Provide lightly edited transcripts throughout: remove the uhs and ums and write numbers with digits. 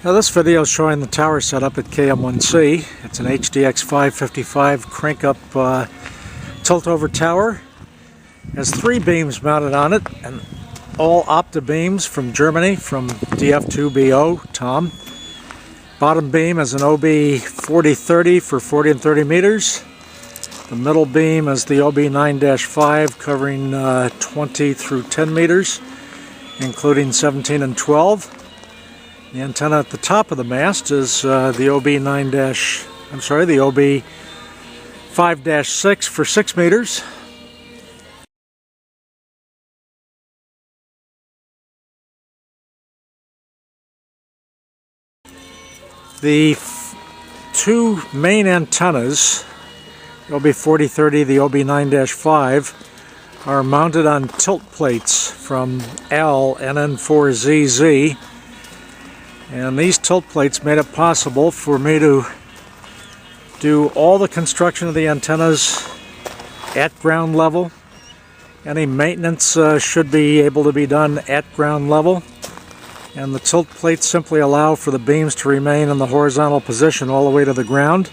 Now this video is showing the tower setup at KM1C. It's an HDX 555 crank-up tilt-over tower. It has 3 beams mounted on it, and all Opta beams from Germany, from V2.wmv, Tom. Bottom beam is an OB 4030 for 40 and 30 meters. The middle beam is the OB 9-5 covering 20 through 10 meters, including 17 and 12. The antenna at the top of the mast is the OB 5-6 for 6 meters. The 2 main antennas, the OB 4030, the OB 9-5, are mounted on tilt plates from NN4ZZ. And these tilt plates made it possible for me to do all the construction of the antennas at ground level. Any maintenance should be able to be done at ground level. And the tilt plates simply allow for the beams to remain in the horizontal position all the way to the ground.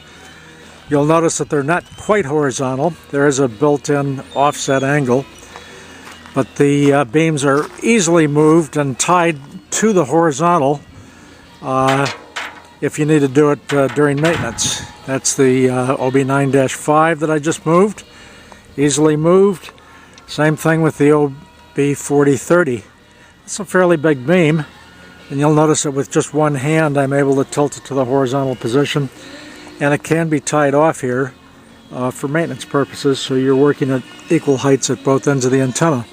You'll notice that they're not quite horizontal. There is a built-in offset angle. But the beams are easily moved and tied to the horizontal if you need to do it during maintenance. That's the OB 9-5 that I just moved. Easily moved. Same thing with the OB 4030. It's a fairly big beam, and you'll notice that with just one hand I'm able to tilt it to the horizontal position, and it can be tied off here for maintenance purposes, so you're working at equal heights at both ends of the antenna.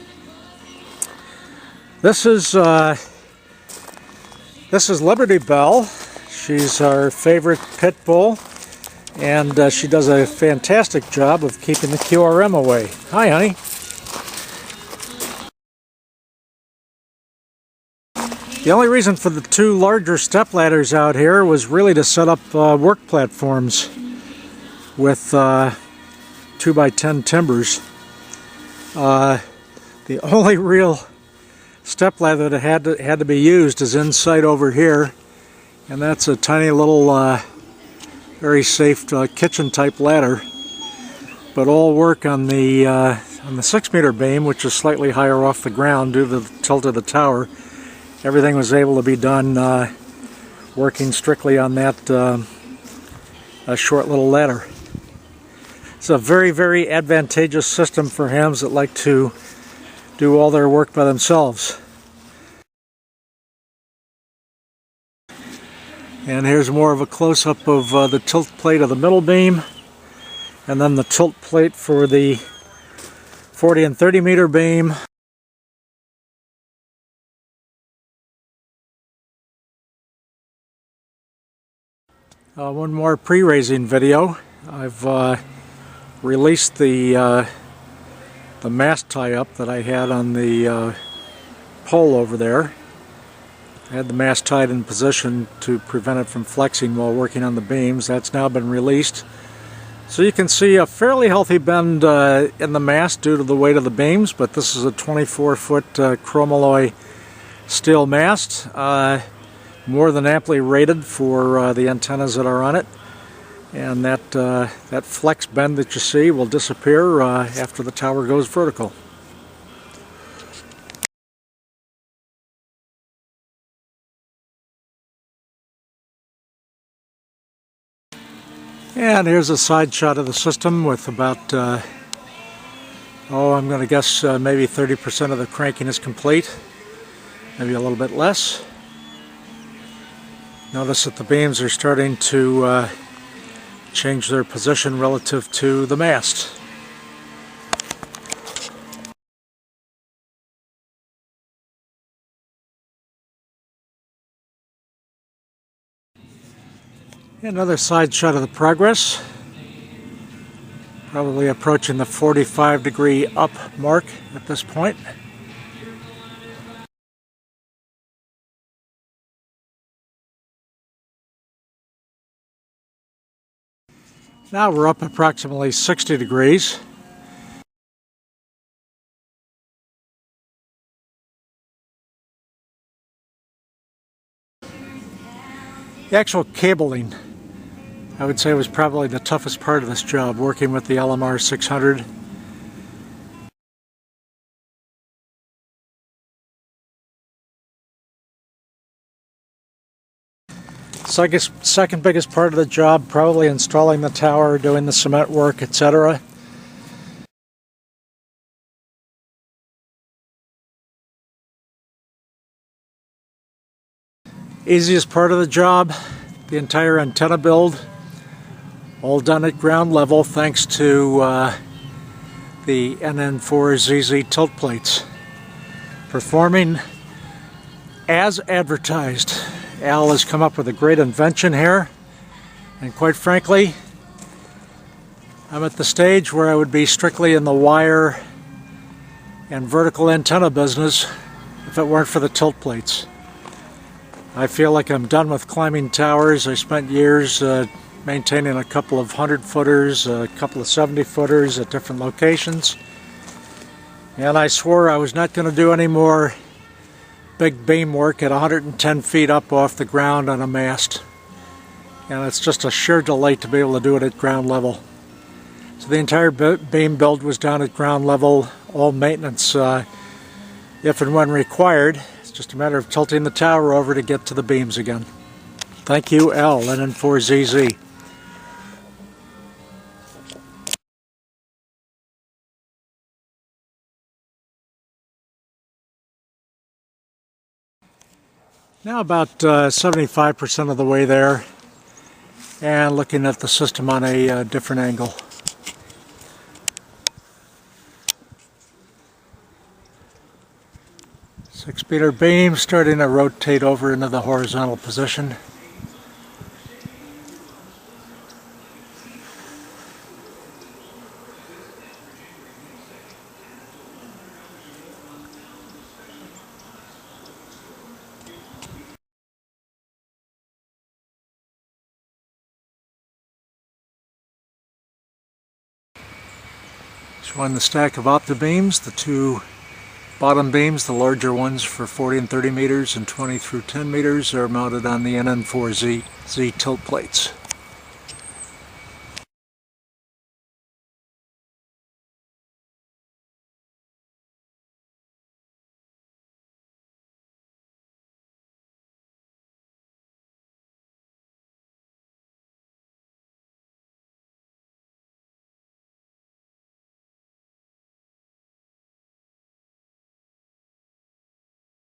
This is Liberty Bell. She's our favorite pit bull, and she does a fantastic job of keeping the QRM away. Hi, honey. The only reason for the 2 larger step ladders out here was really to set up work platforms with 2x10 timbers. The only real step ladder that had to be used is inside over here, and that's a tiny little very safe kitchen type ladder. But all work on the 6-meter beam, which is slightly higher off the ground due to the tilt of the tower, everything was able to be done working strictly on that short little ladder. It's a very, very advantageous system for hams that like to do all their work by themselves. And here's more of a close-up of the tilt plate of the middle beam, and then the tilt plate for the 40 and 30 meter beam. One more pre-raising video. I've released the mast tie-up that I had on the pole over there. I had the mast tied in position to prevent it from flexing while working on the beams. That's now been released. So you can see a fairly healthy bend in the mast due to the weight of the beams, but this is a 24-foot chromalloy steel mast. More than amply rated for the antennas that are on it. And that flex bend that you see will disappear after the tower goes vertical. And here's a side shot of the system with about, I'm going to guess maybe 30% of the cranking is complete. Maybe a little bit less. Notice that the beams are starting to change their position relative to the mast. Another side shot of the progress. Probably approaching the 45-degree up mark at this point. Now we're up approximately 60 degrees. The actual cabling, I would say, was probably the toughest part of this job, working with the LMR 600. Second biggest part of the job, probably installing the tower, doing the cement work, etc. Easiest part of the job, the entire antenna build, all done at ground level thanks to the NN4ZZ tilt plates. Performing as advertised. Al has come up with a great invention here, and quite frankly, I'm at the stage where I would be strictly in the wire and vertical antenna business if it weren't for the tilt plates. I feel like I'm done with climbing towers. I spent years maintaining a couple of 100-footers, a couple of 70-footers at different locations. And I swore I was not going to do any more big beam work at 110 feet up off the ground on a mast. And it's just a sheer delight to be able to do it at ground level. So the entire beam build was done at ground level, all maintenance if and when required. Just a matter of tilting the tower over to get to the beams again. Thank you, Al, NN4ZZ. Now about 75% of the way there, and looking at the system on a different angle. Six-meter beam starting to rotate over into the horizontal position. Showing the stack of opta beams, the two bottom beams, the larger ones for 40 and 30 meters and 20 through 10 meters, are mounted on the NN4ZZ tilt plates.